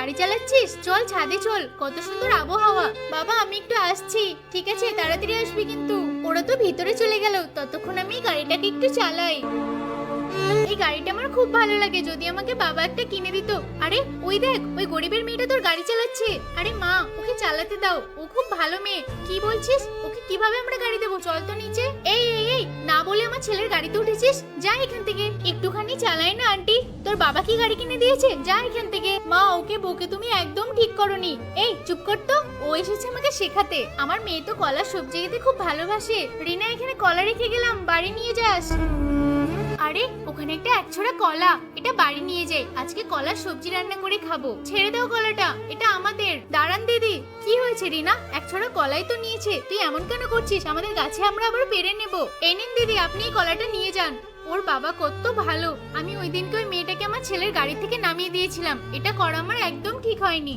গাড়ি চালাচ্ছিস? চল ছাদে চল, কত সুন্দর আবহাওয়া। বাবা আমি একটু আসছি। ঠিক আছে, তাড়াতাড়ি আসবি কিন্তু। ওরা তো ভিতরে চলে গেল, ততক্ষণ আমি গাড়িটাকে একটু চালাই। এই গাড়িটা আমার খুব ভালো লাগে, যদি আমাকে বাবা একটা কিনে দিত। আরে ওই দেখ, ওই গরিবের মেয়েটা তোর গাড়ি চালাচ্ছে। আরে মা, ওকে চালাতে দাও, ও খুব ভালো মেয়ে। কি বলছিস? ওকে কিভাবে আমরা গাড়ি দেবো? চল তো নিচে। এই এই এই, না বলে আমার ছেলের গাড়িতে উঠেছিস? যা এখান থেকে। একটুখানি চালাই না আন্টি, তোর বাবা কি গাড়ি কিনে দিয়েছে? যা এখান থেকে। মা, ওকে বকে তুমি একদম ঠিক করনি। এই চুপ কর তো, ও এসেছে আমাকে শেখাতে। আমার মেয়ে তো কলা সবজি খেতে খুব ভালোবাসে। রিনা, এখানে কলা রেখে গেলাম, বাড়ি নিয়ে যাস। আরে ওখানে একটা একছড়া কলা, এটা বাড়ি নিয়ে যাই, আজকে কলার সবজি রান্না করে খাবো। ছেড়ে দাও কলাটা, এটা আমাদের। দাঁড়ান দিদি, কি হয়েছে রিনা? একছড়া কলাই তো নিয়েছে, তুই এমন কেন করছিস? আমাদের গাছে আমরা আবার পেরে নেব। এই নিন দিদি, আপনি এই কলাটা নিয়ে যান। ওর বাবা কত ভালো। আমি ওই দিনকে ওই মেয়েটাকে আমার ছেলের গাড়ি থেকে নামিয়ে দিয়েছিলাম, এটা করা আমার একদম ঠিক হয়নি।